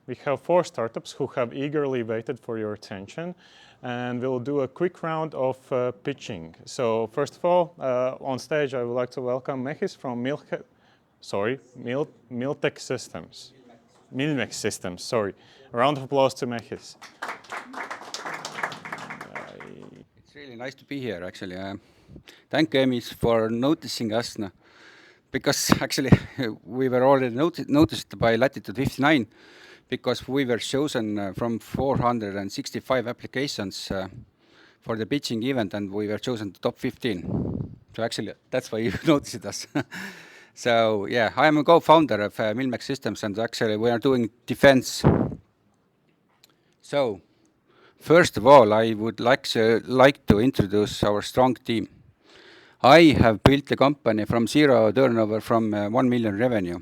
We have 4 startups who have eagerly waited for your attention, and we'll do a quick round of pitching. So first of all, on stage, I would like to welcome Mehis from Miltech Systems. Milmex Systems, sorry. A round of applause to Mehis. It's really nice to be here, actually. Thank you, Emis, for noticing us. Because actually, we were already noticed by Latitude 59, because we were chosen from 465 applications for the pitching event, and we were chosen to top 15. So actually, that's why you noticed us. So yeah, I am a co-founder of Milmex Systems, and actually we are doing defense. So first of all, I would like to introduce our strong team. I have built the company from 0 turnover from 1 million revenue.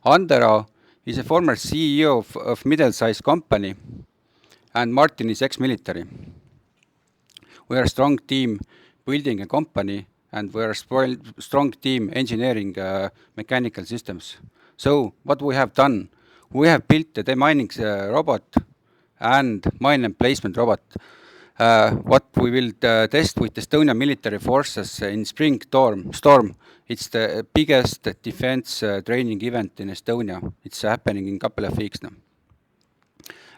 Andero is a former CEO of middle-sized company, and Martin is ex-military. We are a strong team building a company, and we are a strong team engineering mechanical systems. So what we have done, we have built the demining robot and mine emplacement robot. What we will test with Estonian military forces in spring storm. It's the biggest defense training event in Estonia. It's happening in a couple of weeks now.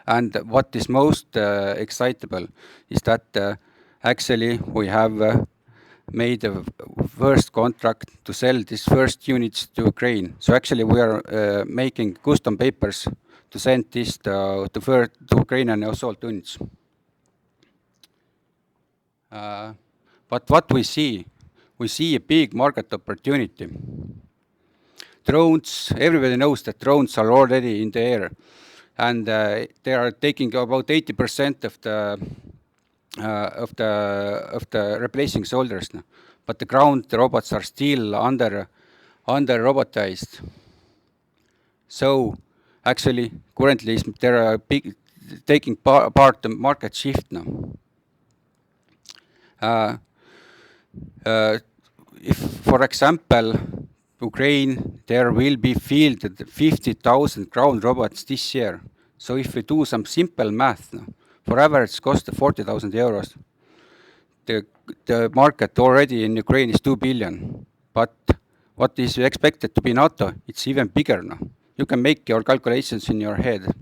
And what is most excitable is that actually we have made a first contract to sell these first units to Ukraine. So actually we are making custom papers to send this to Ukrainian assault units. But what we see a big market opportunity. Drones, everybody knows that drones are already in the air, and they are taking about 80% of the replacing soldiers now. But the ground robots are still under robotized. So actually, currently there are taking part the market shift now. If, for example, Ukraine, there will be fielded 50,000 ground robots this year. So if we do some simple math, for average cost of 40,000 euros, the market already in Ukraine is 2 billion. But what is expected to be NATO, it's even bigger now. You can make your calculations in your head.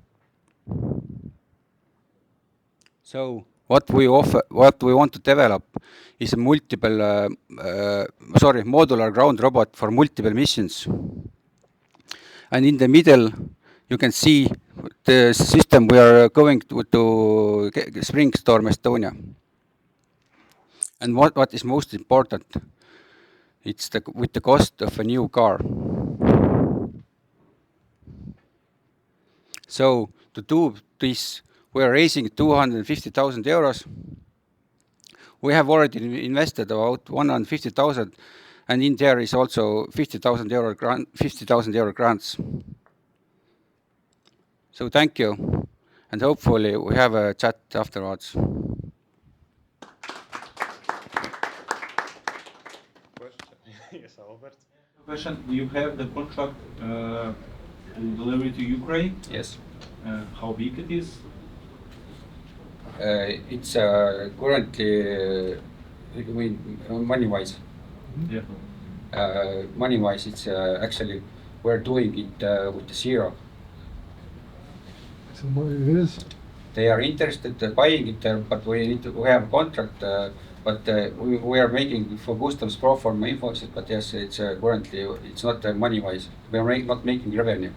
So what we want to develop is a modular ground robot for multiple missions. And in the middle, you can see the system we are going to Spring Storm Estonia. And what is most important, it's with the cost of a new car. So to do this, we are raising 250,000 euros. We have already invested about 150,000, and in there is also 50,000 euro grants. So thank you, and hopefully we have a chat afterwards. Yes, Albert. Question: you have the contract to deliver to Ukraine? Yes. How big it is? It's currently money-wise. Yeah. Money-wise, it's actually we're doing it with the 0. So it is. They are interested in buying it, but we have a contract. But we are making for customs pro forma invoices. But yes, it's currently it's not money-wise. We are not making revenue.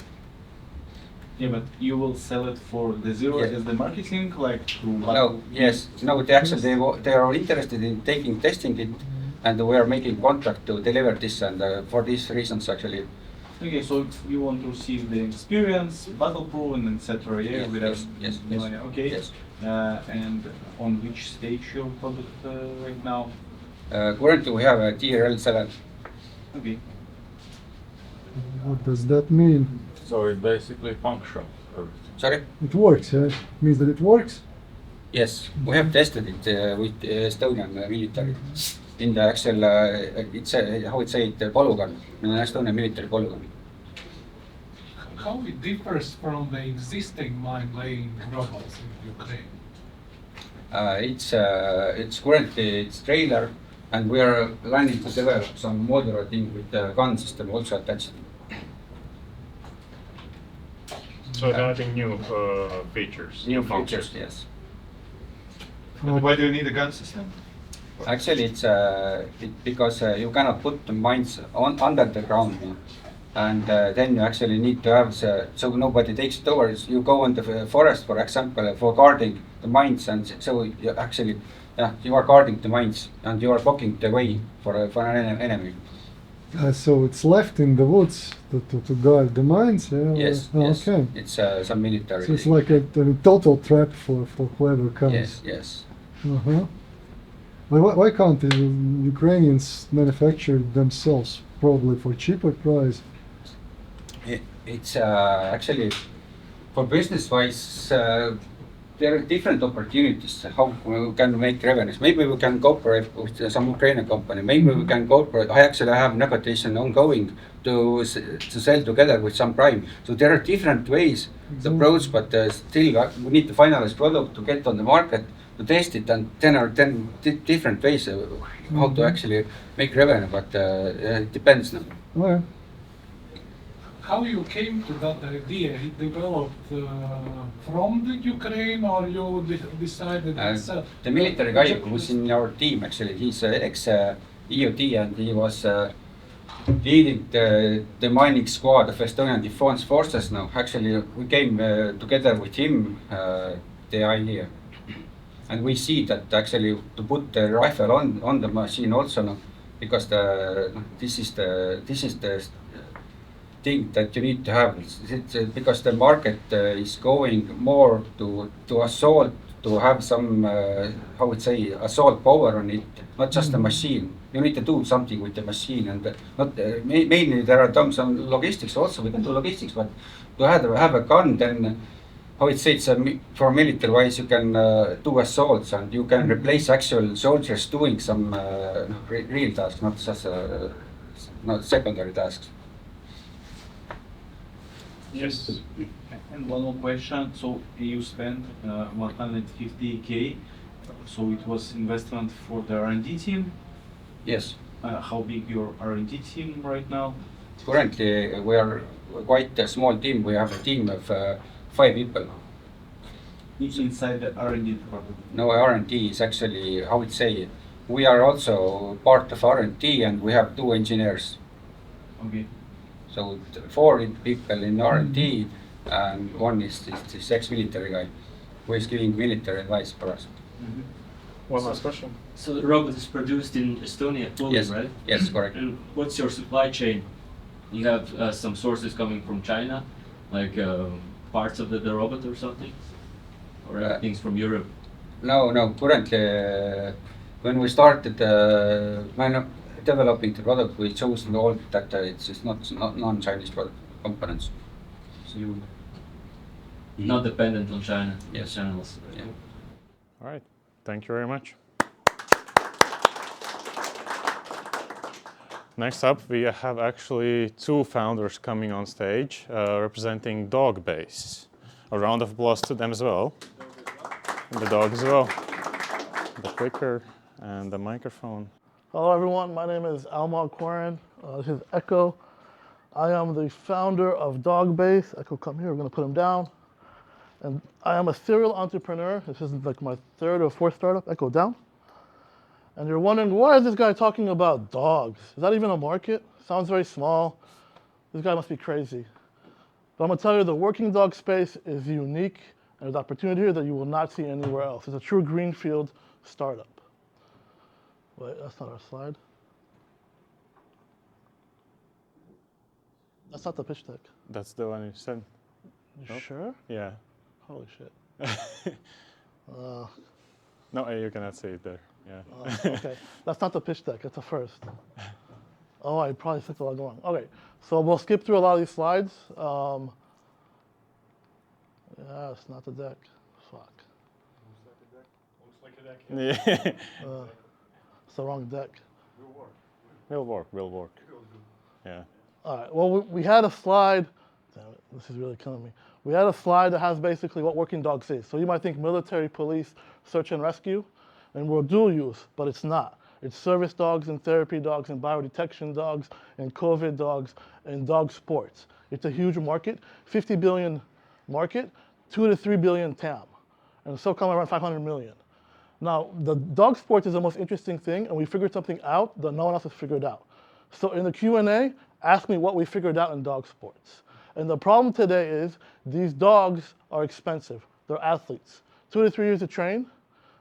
Yeah, but you will sell it for the 0 as the marketing, like through. No, yes, no. They actually they are interested in testing it, and we are making contract to deliver this, and for these reasons actually. Okay, so you want to receive the experience, battle proven, etc. Yeah, Yes. Okay. Yes. And on which stage your product right now? Currently, we have a TRL7. Okay. What does that mean? So it basically functions. Sorry? It works, yeah? It means that it works? Yes, we have tested it with Estonian military. In the actual, it's how it say it, polygon, Estonian military polygon. How it differs from the existing mine-laying robots in Ukraine? It's currently trailer, and we are planning to develop some modular thing with the gun system also attached. So adding new features. New functions. features, yes. Why do you need a gun system? Actually, it's because you cannot put the mines under the ground, and then you actually need to have so nobody takes it over. You go in the forest, for example, for guarding the mines, and so you actually, you are guarding the mines and you are blocking the way for an enemy. So it's left in the woods to guard the mines, yeah? Yes, Oh, yes. okay. It's some military. So it's like a total trap for whoever comes. Yes, yes. Uh-huh. Why can't the Ukrainians manufacture themselves, probably for cheaper price? It's actually, for business-wise, there are different opportunities how we can make revenues. Maybe we can cooperate with some Ukrainian company. Maybe we can cooperate. I actually have negotiation ongoing to sell together with some prime. So there are different ways to approach, but still we need to finalize product to get on the market, to test it, and then are different ways how to actually make revenue. But it depends now. Oh, yeah. How you came to that idea? It developed from the Ukraine, or you decided itself? The military guy who's in our team, actually, he's ex-EOD, and he was leading the mining squad of Estonian Defense Forces now. Actually, we came together with him, the idea. And we see that actually to put the rifle on the machine also now, because this is the thing that you need to have. It's because the market is going more to assault, to have some how would say assault power on it, not just the machine. You need to do something with the machine, and not mainly there are some logistics also. We can do logistics, but to have a gun, then how it say it's for military wise, you can do assaults, and you can replace actual soldiers doing some real tasks, not just not secondary tasks. Yes. And one more question. So you spent 150K. So it was investment for the R&D team. Yes. How big your R&D team right now? Currently, we are quite a small team. We have a team of 5 people. Inside the R&D department? No, R&D is actually, how would say, we are also part of R&D, and we have 2 engineers. Okay. So 4 people in R&D, and 1 is this ex-military guy who is giving military advice for us. One last question. So the robot is produced in Estonia fully, Yes. right? Yes, correct. And what's your supply chain? You have some sources coming from China, like parts of the robot or something? Or everything's from Europe? No. Currently, when we started developing the product, we chose all that it's not non-Chinese product components. So you're not dependent on China? Yes. Channels. Yeah. All right. Thank you very much. Next up, we have actually 2 founders coming on stage representing DogBase. A round of applause to them as well. And the dog as well. The clicker and the microphone. Hello everyone, my name is Almog Quarren. This is Echo. I am the founder of DogBase. Echo, come here, we're gonna put him down. And I am a serial entrepreneur. This is like my 3rd or 4th startup. Echo, down. And you're wondering, why is this guy talking about dogs? Is that even a market? Sounds very small. This guy must be crazy. But I'm gonna tell you, the working dog space is unique, and there's opportunity here that you will not see anywhere else. It's a true greenfield startup. Wait, that's not our slide. That's not the pitch deck. That's the one you said. You Nope. sure? Yeah. Holy shit. No, you cannot see it there. Yeah. Okay, that's not the pitch deck, it's a first. Oh, I probably took a lot going. Okay, so we'll skip through a lot of these slides. Yeah, it's not the deck. Fuck. Yeah. It's the wrong deck. Will work. Yeah. All right, well, we had a slide Damn it, this is really killing me. We had a slide that has basically what working dogs is. So you might think military, police, search and rescue, and we're dual use, but it's not. It's service dogs and therapy dogs and biodetection dogs and COVID dogs and dog sports. It's a huge market, 50 billion market, 2 to 3 billion TAM, and so come around 500 million. Now, the dog sports is the most interesting thing, and we figured something out that no one else has figured out. So in the Q&A, ask me what we figured out in dog sports. And the problem today is these dogs are expensive. They're athletes. 2 to 3 years to train,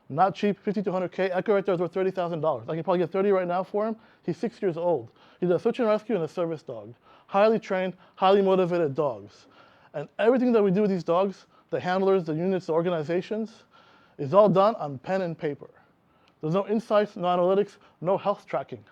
not cheap, 50 to 100K. Echo right there is worth $30,000. I can probably get 30 right now for him. He's 6 years old. He's a search and rescue and a service dog. Highly trained, highly motivated dogs. And everything that we do with these dogs, the handlers, the units, the organizations, is all done on pen and paper. There's no insights, no analytics, no health tracking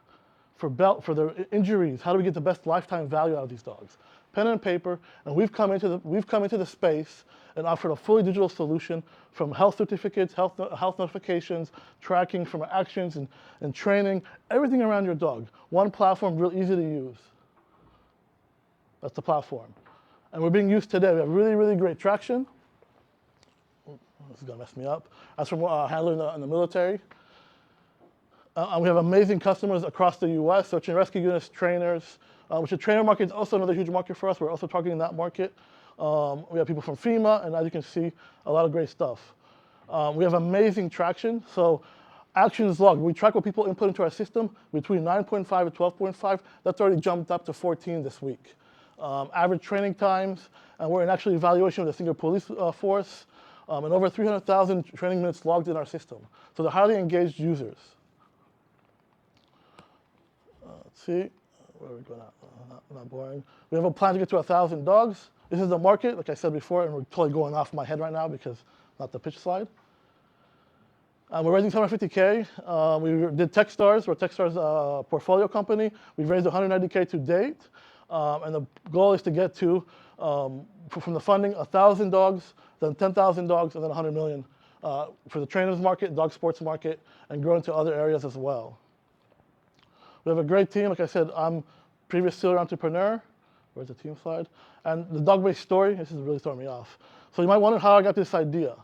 for their injuries. How do we get the best lifetime value out of these dogs? Pen and paper, and we've come into the space and offered a fully digital solution from health certificates, health notifications, tracking from actions and training, everything around your dog. One platform, real easy to use. That's the platform. And we're being used today. We have really, really great traction. This is gonna mess me up. That's from a handler in the military. We have amazing customers across the US, search and rescue units, trainers, which the trainer market is also another huge market for us. We're also targeting that market. We have people from FEMA, and as you can see, a lot of great stuff. We have amazing traction. So actions logged, we track what people input into our system between 9.5 and 12.5. That's already jumped up to 14 this week. Average training times, and we're in actual evaluation with a single police force, and over 300,000 training minutes logged in our system. So they're highly engaged users. Let's see, where are we going at? Not boring. We have a plan to get to 1,000 dogs. This is the market, like I said before, and we're totally going off my head right now because not the pitch slide. We're raising 750K. We did Techstars. We're Techstars' portfolio company. We've raised 190K to date. And the goal is to get to, from the funding, 1,000 dogs, then 10,000 dogs, and then 100 million for the trainers market, dog sports market, and grow into other areas as well. We have a great team. Like I said, I'm previous serial entrepreneur. Where's the team slide? And the dog-based story, this is really throwing me off. So you might wonder how I got this idea.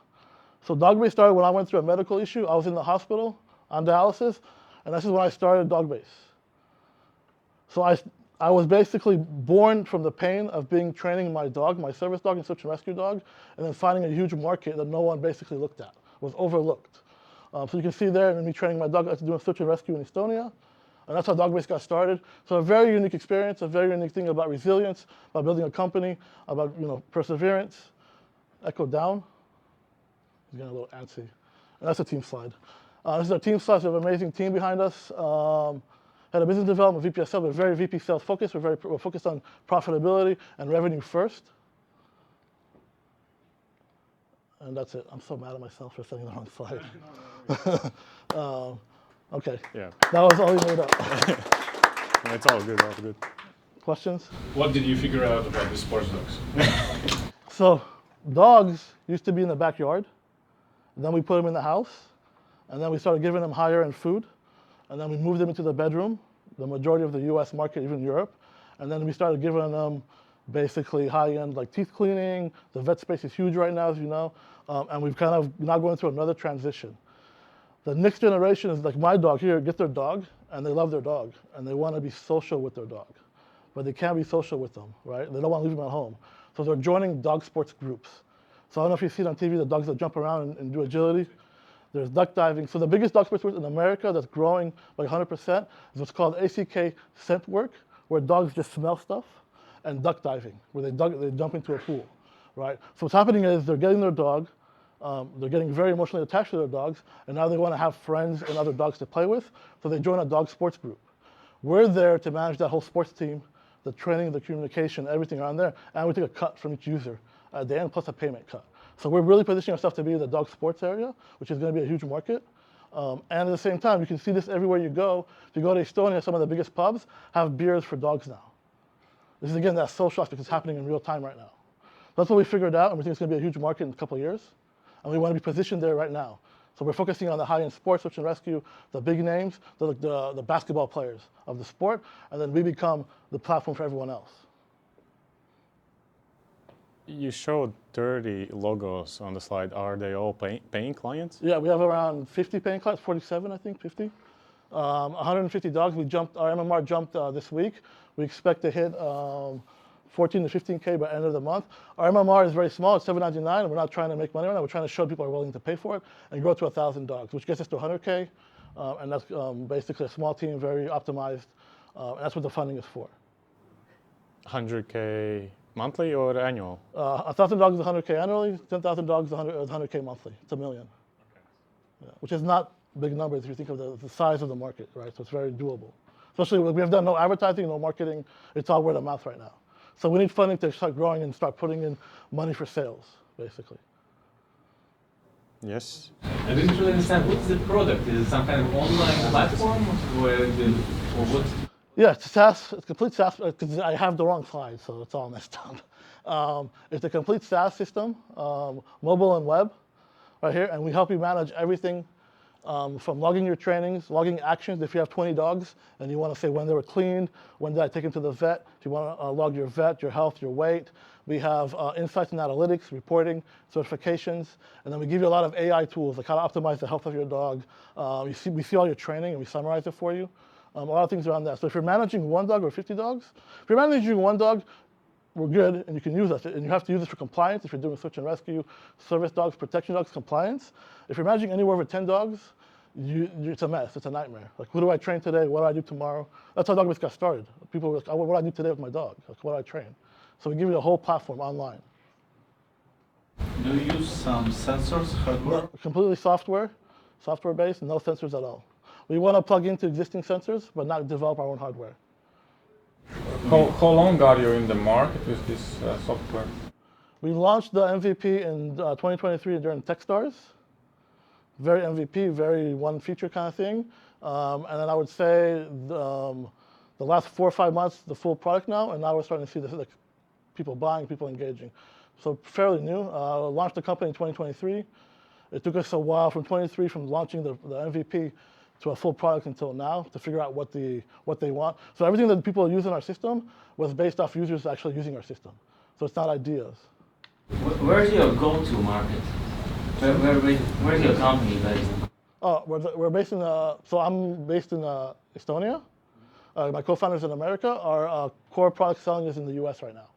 So dog-based started when I went through a medical issue. I was in the hospital on dialysis, and this is when I started dog-based. So I was basically born from the pain of training my dog, my service dog and search and rescue dog, and then finding a huge market that no one basically looked at, was overlooked. So you can see there, me training my dog, I was doing search and rescue in Estonia, and that's how dog-based got started. So a very unique experience, a very unique thing about resilience, about building a company, about perseverance. Echo down. He's getting a little antsy. And that's a team slide. This is our team slide. We have an amazing team behind us. Had a business development, VP of sales. We're very VP sales focused. We're focused on profitability and revenue first. And that's it. I'm so mad at myself for setting the wrong slide. Okay. Yeah. That was all he made up. It's all good, all good. Questions? What did you figure out about the sports dogs? So dogs used to be in the backyard. Then we put them in the house. And then we started giving them higher-end food. And then we moved them into the bedroom, the majority of the US market, even Europe. And then we started giving them basically high-end like teeth cleaning. The vet space is huge right now, as you know. And we've kind of now going through another transition. The next generation is like my dog here, get their dog, and they love their dog. And they want to be social with their dog. But they can't be social with them, right? They don't want to leave them at home. So they're joining dog sports groups. So I don't know if you've seen on TV the dogs that jump around and do agility. There's duck diving. So the biggest dog sports sport in America that's growing by 100% is what's called ACK scent work, where dogs just smell stuff, and duck diving, where they jump into a pool, right? So what's happening is they're getting their dog, they're getting very emotionally attached to their dogs, and now they want to have friends and other dogs to play with, so they join a dog sports group. We're there to manage that whole sports team, the training, the communication, everything around there, and we take a cut from each user at the end, plus a payment cut. So we're really positioning ourselves to be in the dog sports area, which is going to be a huge market. And at the same time, you can see this everywhere you go. If you go to Estonia, some of the biggest pubs have beers for dogs now. This is, again, that social aspect is happening in real time right now. That's what we figured out, and we think it's going to be a huge market in a couple of years. And we want to be positioned there right now. So we're focusing on the high-end sports, search and rescue, the big names, the basketball players of the sport, and then we become the platform for everyone else. You showed 30 logos on the slide. Are they all paying clients? Yeah, we have around 50 paying clients, 47, I think, 50. 150 dogs. Our MMR jumped this week. We expect to hit 14 to 15K by end of the month. Our MMR is very small, it's $7.99, and we're not trying to make money on it. We're trying to show people are willing to pay for it and grow to 1,000 dogs, which gets us to 100K. And that's basically a small team, very optimized. And that's what the funding is for. 100K monthly or annual? 1,000 dogs is 100K annually, 10,000 dogs is 100K monthly. It's $1 million. Yeah, which is not big numbers if you think of the size of the market, right? So it's very doable. Especially we have done no advertising, no marketing. It's all word of mouth right now. So we need funding to start growing and start putting in money for sales, basically. Yes. I didn't really understand, what's the product? Is it some kind of online platform or what? Yeah, it's SaaS. It's complete SaaS. Because I have the wrong slide, so it's all messed up. It's a complete SaaS system, mobile and web, right here, and we help you manage everything from logging your trainings, logging actions. If you have 20 dogs and you want to say when they were cleaned, when did I take them to the vet, if you want to log your vet, your health, your weight. We have insights and analytics, reporting, certifications, and then we give you a lot of AI tools, like how to optimize the health of your dog. We see all your training and we summarize it for you. A lot of things around that. So if you're managing 1 dog or 50 dogs, if you're managing 1 dog, we're good, and you can use us. And you have to use this for compliance if you're doing search and rescue, service dogs, protection dogs, compliance. If you're managing anywhere over 10 dogs, it's a mess. It's a nightmare. Like, who do I train today? What do I do tomorrow? That's how Dogbase got started. People were like, oh, what do I do today with my dog? Like, what do I train? So we give you a whole platform online. Do you use some sensors, hardware? No, completely software-based, no sensors at all. We want to plug into existing sensors, but not develop our own hardware. How long are you in the market with this software? We launched the MVP in 2023 during Techstars. Very MVP, very one feature kind of thing. And then I would say the last 4 or 5 months, the full product now, and now we're starting to see this, like, people buying, people engaging. So fairly new. Launched the company in 2023. It took us a while from launching the MVP to a full product until now to figure out what they want. So everything that people use in our system was based off users actually using our system. So it's not ideas. Where's your go-to market? Where's your company based? Oh, we're based in, so I'm based in Estonia. My co-founder's in America. Our core product selling is in the US right now.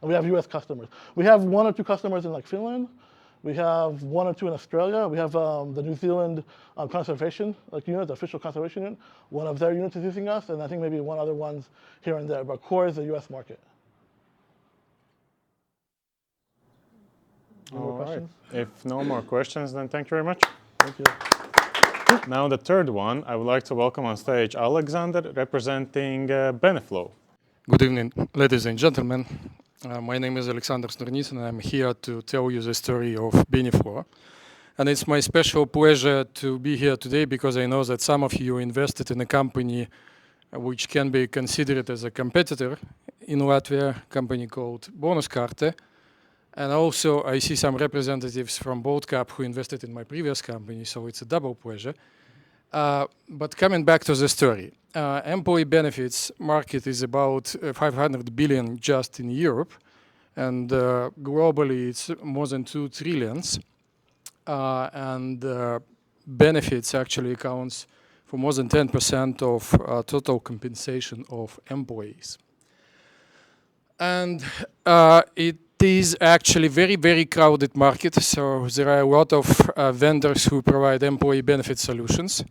And we have US customers. We have 1 or 2 customers in like Finland. We have 1 or 2 in Australia. We have the New Zealand conservation unit, the official conservation unit. One of their units is using us, and I think maybe 1 other ones here and there. But core is the US market. Any more questions? If no more questions, then thank you very much. Thank you. Now the third one, I would like to welcome on stage Alexander representing Beneflow. Good evening, ladies and gentlemen. My name is Alexander Snornitsyn, and I'm here to tell you the story of Beneflow. And it's my special pleasure to be here today because I know that some of you invested in a company which can be considered as a competitor in Latvia, a company called Bonuskarte. And also I see some representatives from Boldcap who invested in my previous company, so it's a double pleasure. But coming back to the story, employee benefits market is about 500 billion just in Europe, and globally it's more than 2 trillions. And benefits actually accounts for more than 10% of total compensation of employees. And it is actually very, very crowded market, so there are a lot of vendors who provide employee benefit solutions.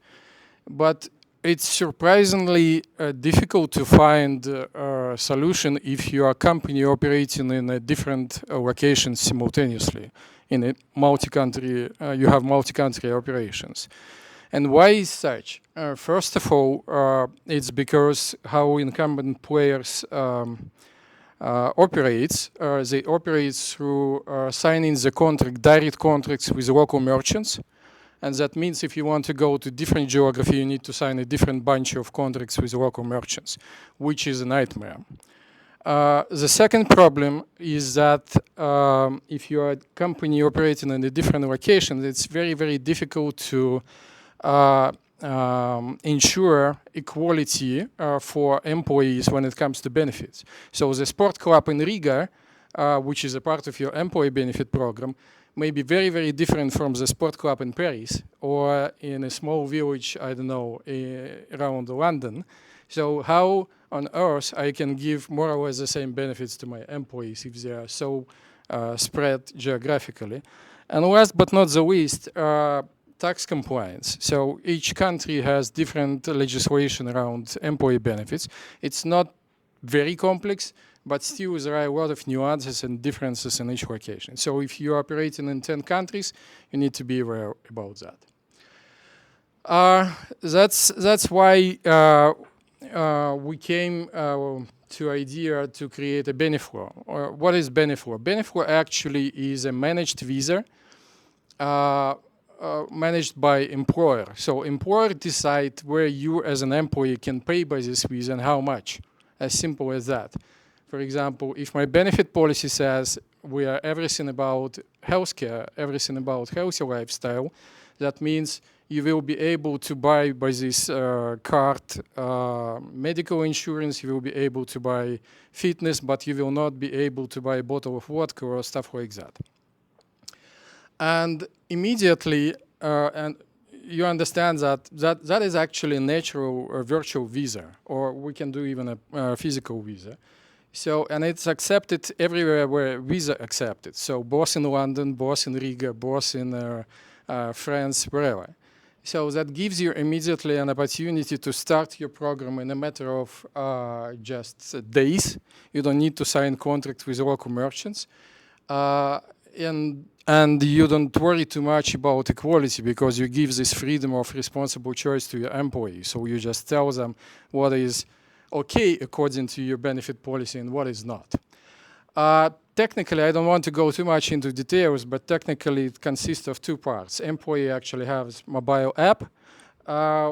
But it's surprisingly difficult to find a solution if you are a company operating in a different locations simultaneously. In a multi-country, you have multi-country operations. And why is such? First of all, it's because how incumbent players operates. They operate through signing the contract, direct contracts with local merchants. And that means if you want to go to different geography, you need to sign a different bunch of contracts with local merchants, which is a nightmare. The second problem is that if you are a company operating in a different location, it's very, very difficult to ensure equality for employees when it comes to benefits. So the sport club in Riga which is a part of your employee benefit program, may be very, very different from the sport club in Paris or in a small village, I don't know, around London. So how on earth I can give more or less the same benefits to my employees if they are so spread geographically? And last but not the least, tax compliance. So each country has different legislation around employee benefits. It's not very complex, but still there are a lot of nuances and differences in each location. So if you're operating in 10 countries, you need to be aware about that. That's why we came to idea to create a Beneflow. What is Beneflow? Beneflow actually is a managed visa managed by employer. So employer decide where you as an employee can pay by this visa and how much. As simple as that. For example, if my benefit policy says we are everything about healthcare, everything about healthy lifestyle, that means you will be able to buy by this card medical insurance, you will be able to buy fitness, but you will not be able to buy a bottle of vodka or stuff like that. And immediately, and you understand that is actually a natural virtual visa, or we can do even a physical visa. So, and it's accepted everywhere where visa accepted. So both in London, both in Riga, both in France, wherever. So that gives you immediately an opportunity to start your program in a matter of just days. You don't need to sign contract with local merchants. And you don't worry too much about equality because you give this freedom of responsible choice to your employees. So you just tell them what is okay according to your benefit policy and what is not. Technically, I don't want to go too much into details, but technically it consists of two parts. Employee actually has mobile app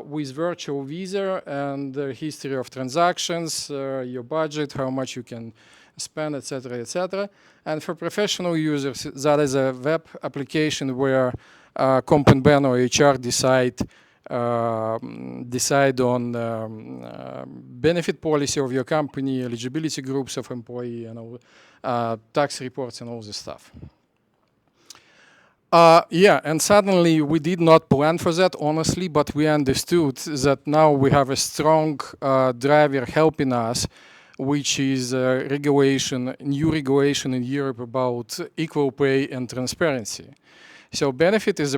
with virtual visa and the history of transactions, your budget, how much you can spend, etc., etc. And for professional users, that is a web application where comp and ben or HR decide on benefit policy of your company, eligibility groups of employee, and all, tax reports and all this stuff. Yeah, and suddenly we did not plan for that, honestly, but we understood that now we have a strong driver helping us, which is new regulation in Europe about equal pay and transparency. So benefits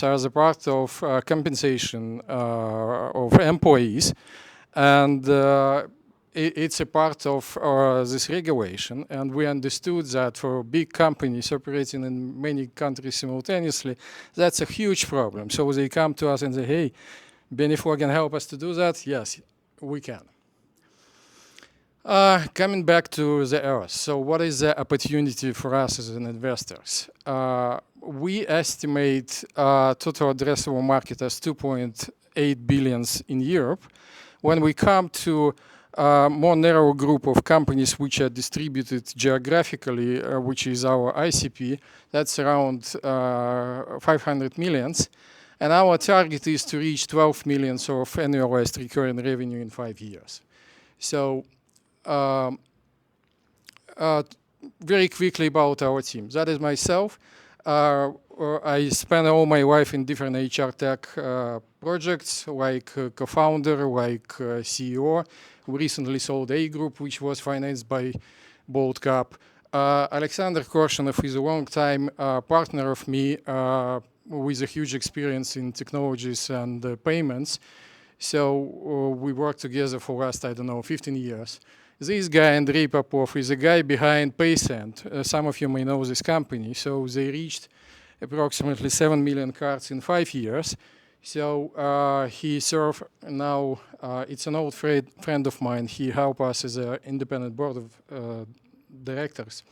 are the part of compensation of employees, and it's a part of this regulation. And we understood that for big companies operating in many countries simultaneously, that's a huge problem. So they come to us and say, hey, Beneflow can help us to do that? Yes, we can. Coming back to the Earth, so what is the opportunity for us as investors? We estimate total addressable market as 2.8 billion in Europe. When we come to a more narrow group of companies which are distributed geographically, which is our ICP, that's around 500 millions. And our target is to reach 12 million of annualized recurring revenue in 5 years. So very quickly about our team. That is myself. I spent all my life in different HR tech projects, like co-founder, like CEO. We recently sold A Group, which was financed by Bold Cap. Alexander Korshenov is a long-time partner of me with a huge experience in technologies and payments. So we worked together for last, I don't know, 15 years. This guy, Andrei Popov, is a guy behind PaySend. Some of you may know this company. So they reached approximately 7 million cards in 5 years. So he served now, it's an old friend of mine. He helped us as an independent board of directors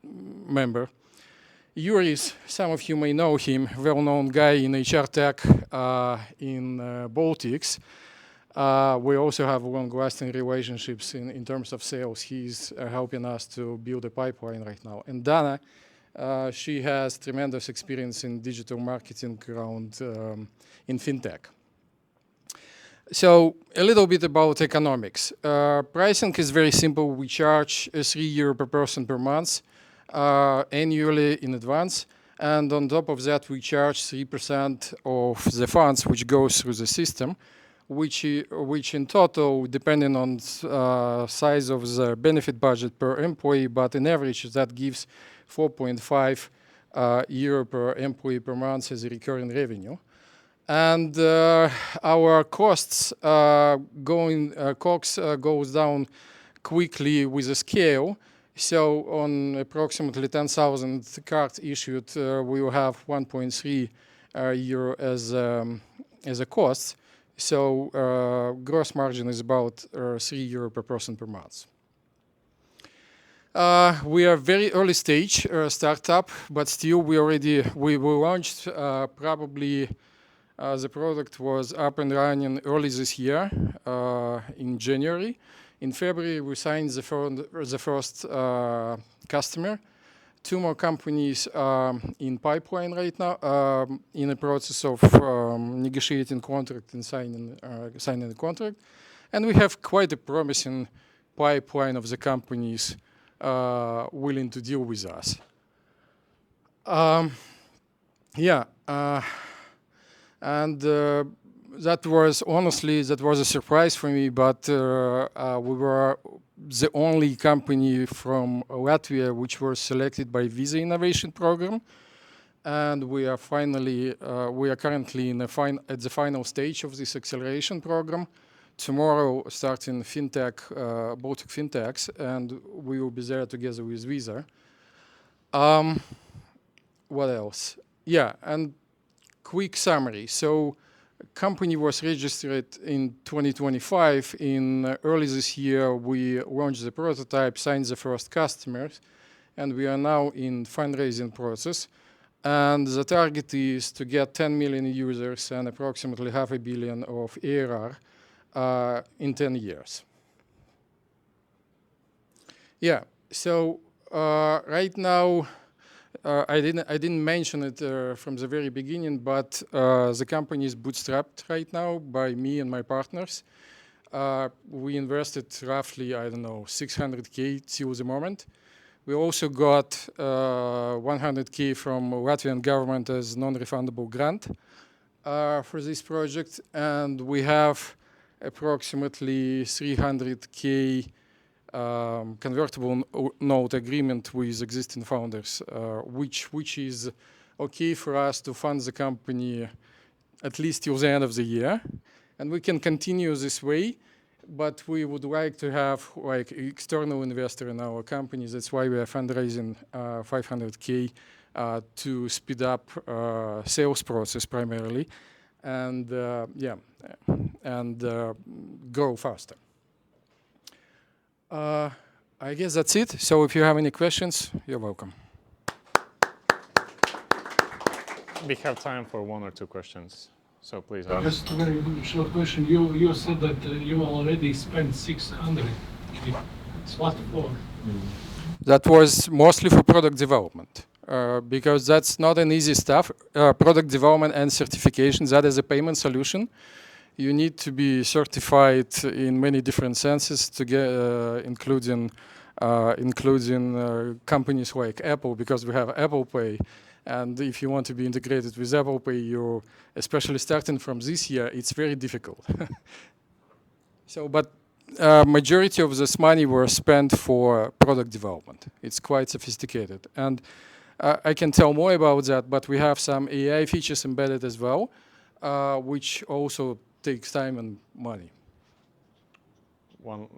member. Yuris, some of you may know him, well-known guy in HR tech in Baltics. We also have long-lasting relationships in terms of sales. He's helping us to build a pipeline right now. And Dana, she has tremendous experience in digital marketing around in fintech. So a little bit about economics. Pricing is very simple. We charge €3 per person per month, annually in advance. And on top of that, we charge 3% of the funds which goes through the system, which in total, depending on size of the benefit budget per employee, but in average, that gives 4.5 euro per employee per month as a recurring revenue. And our costs COGS goes down quickly with the scale. So on approximately 10,000 cards issued, we will have 1.3 euro as a cost. So gross margin is about 3 euro per person per month. We are very early stage startup, but still we launched probably the product was up and running early this year in January. In February, we signed the first customer. 2 more companies in pipeline right now, in the process of negotiating contract and signing the contract. And we have quite a promising pipeline of the companies willing to deal with us. And that was a surprise for me, but we were the only company from Latvia which was selected by Visa Innovation Program. And we are currently at the final stage of this acceleration program. Tomorrow, starting Baltic fintechs, and we will be there together with Visa. What else? Yeah, and quick summary. So, company was registered in 2025. In early this year, we launched the prototype, signed the first customers, and we are now in fundraising process. And the target is to get 10 million users and approximately $500 million of ARR in 10 years. Yeah, so right now, I didn't mention it from the very beginning, but the company is bootstrapped right now by me and my partners. We invested roughly, 600K till the moment. We also got 100K from Latvian government as non-refundable grant for this project, and we have approximately 300K convertible note agreement with existing founders, which is okay for us to fund the company at least till the end of the year. And we can continue this way, but we would like to have like external investor in our company. That's why we are fundraising 500K to speed up sales process primarily, and grow faster. I guess that's it. So if you have any questions, you're welcome. We have time for 1 or 2 questions. So please. Just a very short question. You said that you already spent 600. It's what for? That was mostly for product development, because that's not an easy stuff. Product development and certification, that is a payment solution. You need to be certified in many different senses to get, including companies like Apple, because we have Apple Pay. And if you want to be integrated with Apple Pay, you're, especially starting from this year, it's very difficult. So, but majority of this money were spent for product development. It's quite sophisticated. And I can tell more about that, but we have some AI features embedded as well, which also takes time and money. All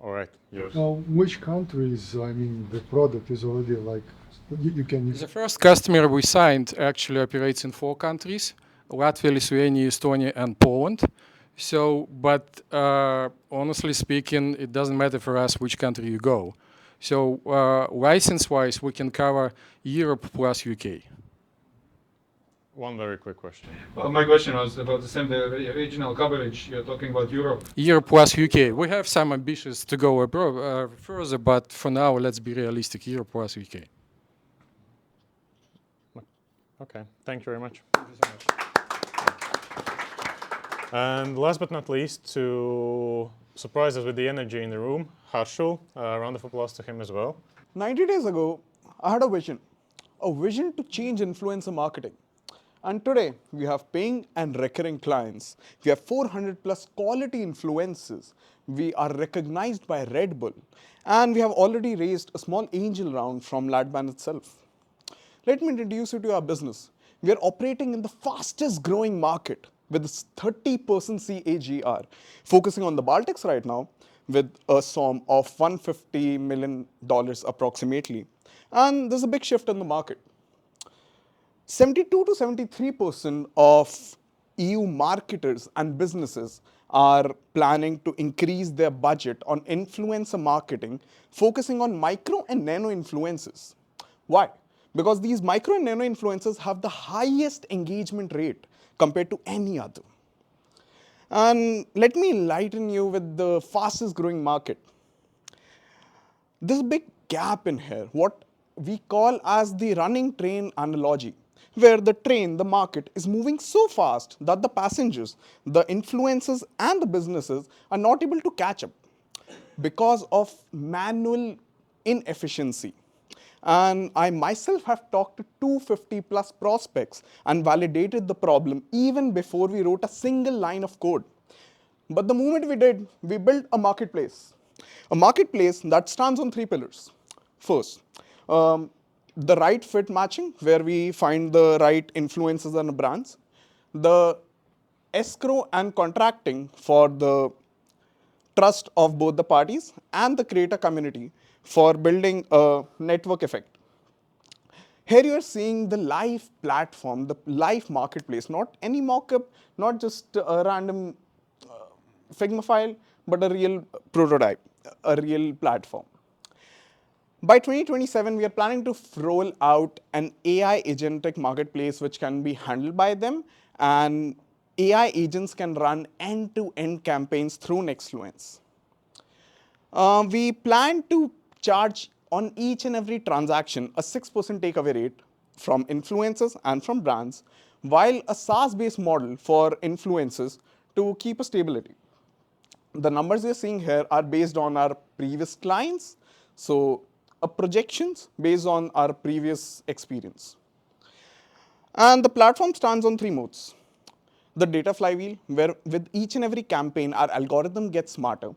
right. Yours. Now, which countries, the product is already like, you can... The first customer we signed actually operates in 4 countries: Latvia, Lithuania, Estonia, and Poland. So, but honestly speaking, it doesn't matter for us which country you go. So license-wise, we can cover Europe plus UK. One very quick question. Well, my question was about the regional coverage. You're talking about Europe. Europe plus UK. We have some ambitions to go abroad, further, but for now, let's be realistic. Europe plus UK. Okay. Thank you very much. Thank you so much. And last but not least, to surprise us with the energy in the room, Harshul, a round of applause to him as well. 90 days ago, I had a vision to change influencer marketing. And today, we have paying and recurring clients. We have 400 plus quality influencers. We are recognized by Red Bull. And we have already raised a small angel round from LatBAN itself. Let me introduce you to our business. We are operating in the fastest growing market with 30% CAGR, focusing on the Baltics right now with a SOM of $150 million approximately. And there's a big shift in the market. 72 to 73% of EU marketers and businesses are planning to increase their budget on influencer marketing, focusing on micro and nano influencers. Why? Because these micro and nano influencers have the highest engagement rate compared to any other. And let me enlighten you with the fastest growing market. There's a big gap in here, what we call as the running train analogy, where the train, the market, is moving so fast that the passengers, the influencers, and the businesses are not able to catch up because of manual inefficiency. And I myself have talked to 250 plus prospects and validated the problem even before we wrote a single line of code. But the moment we did, we built a marketplace. A marketplace that stands on three pillars. First, the right fit matching, where we find the right influencers and brands. The escrow and contracting for the trust of both the parties, and the creator community for building a network effect. Here you are seeing the live platform, the live marketplace, not any mockup, not just a random Figma file, but a real prototype, a real platform. By 2027, we are planning to roll out an AI agentic marketplace which can be handled by them, and AI agents can run end-to-end campaigns through Nextfluence. We plan to charge on each and every transaction a 6% takeaway rate from influencers and from brands, while a SaaS-based model for influencers to keep a stability. The numbers you're seeing here are based on our previous clients, so projections based on our previous experience. And the platform stands on three modes. The data flywheel, where with each and every campaign, our algorithm gets smarter.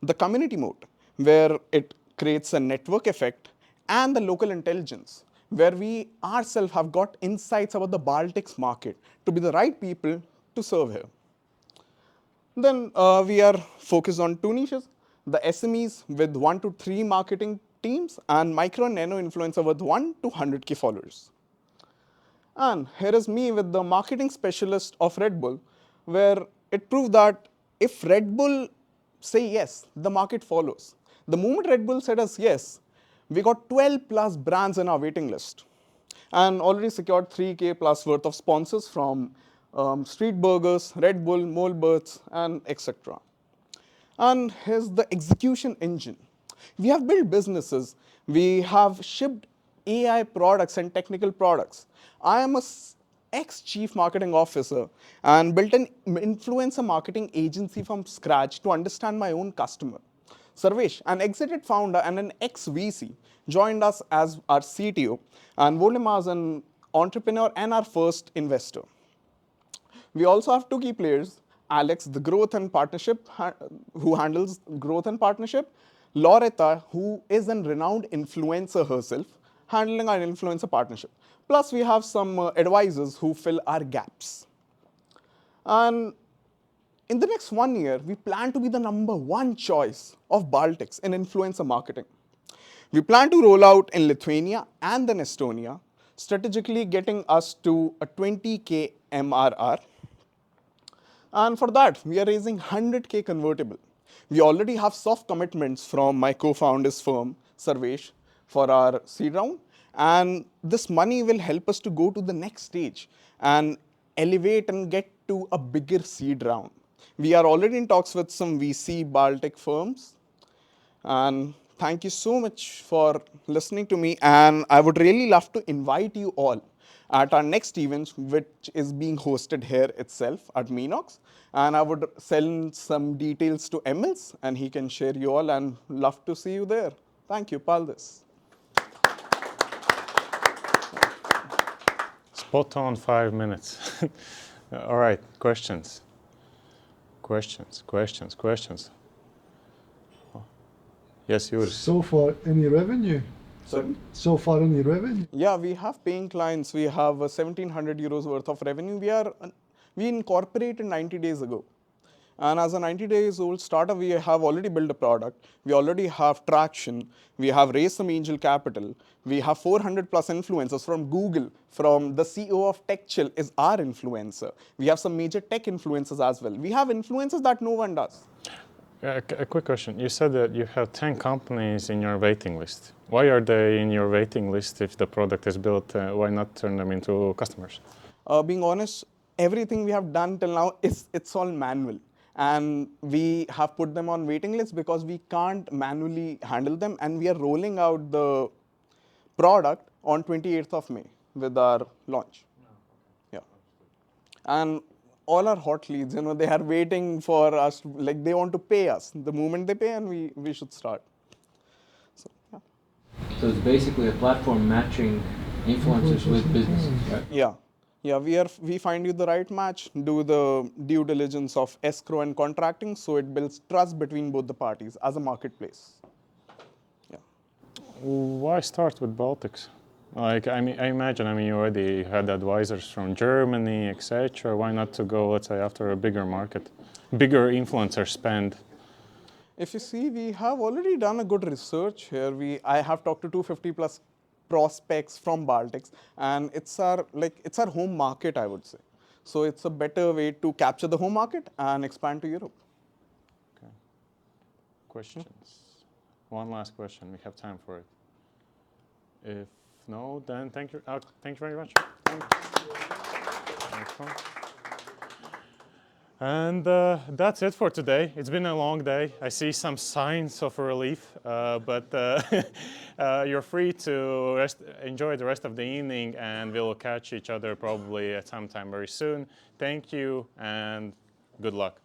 The community mode, where it creates a network effect, and the local intelligence, where we ourselves have got insights about the Baltics market to be the right people to serve here. Then we are focused on two niches, the SMEs with 1 to 3 marketing teams, and micro and nano influencer with 1 to 100K followers. And here is me with the marketing specialist of Red Bull, where it proved that if Red Bull say yes, the market follows. The moment Red Bull said us yes, we got 12 plus brands in our waiting list and already secured 3K plus worth of sponsors from Street Burgers, Red Bull, Molberts, and etc. And here's the execution engine. We have built businesses. We have shipped AI products and technical products. I am a ex-chief marketing officer and built an influencer marketing agency from scratch to understand my own customer. Sarvesh, an exited founder and an ex-VC, joined us as our CTO, and Voldemar is an entrepreneur and our first investor. We also have two key players, Alex, the growth and partnership, who handles growth and partnership, Loretta, who is a renowned influencer herself, handling our influencer partnership. Plus, we have some advisors who fill our gaps. And in the next 1 year, we plan to be the #1 choice of Baltics in influencer marketing. We plan to roll out in Lithuania and then Estonia, strategically getting us to a 20K MRR. And for that, we are raising 100K convertible. We already have soft commitments from my co-founder's firm, Sarvesh, for our seed round. And this money will help us to go to the next stage and elevate and get to a bigger seed round. We are already in talks with some VC Baltic firms. And thank you so much for listening to me, and I would really love to invite you all at our next event, which is being hosted here itself at Minox. And I would send some details to Emils, and he can share you all, and love to see you there. Thank you, Paldis. Spot on 5 minutes. All right, questions. Questions. Yes, yours. So far, any revenue? Sorry? So far, any revenue? Yeah, we have paying clients. We have 1,700 euros worth of revenue. We incorporated 90 days ago. And as a 90 days old startup, we have already built a product. We already have traction. We have raised some angel capital. We have 400 plus influencers from Google, from the CEO of TechChill is our influencer. We have some major tech influencers as well. We have influencers that no one does. A quick question. You said that you have 10 companies in your waiting list. Why are they in your waiting list if the product is built? Why not turn them into customers? Being honest, everything we have done till now, it's all manual. And we have put them on waiting lists because we can't manually handle them. And we are rolling out the product on 28th of May with our launch. Yeah. And all our hot leads, they are waiting for us, like they want to pay us. The moment they pay, and we should start. So, yeah. So it's basically a platform matching influencers with businesses, right? Yeah. Yeah, we find you the right match, do the due diligence of escrow and contracting, so it builds trust between both the parties as a marketplace. Yeah. Why start with Baltics? Like, I imagine, you already had advisors from Germany, etc. Why not to go, let's say, after a bigger market, bigger influencer spend? If you see, we have already done a good research here. I have talked to 250 plus prospects from Baltics, and it's our home market, I would say. So it's a better way to capture the home market and expand to Europe. Okay. Questions? One last question. We have time for it. If no, then thank you very much. And that's it for today. It's been a long day. I see some signs of relief, but you're free to enjoy the rest of the evening, and we'll catch each other probably at some time very soon. Thank you, and good luck.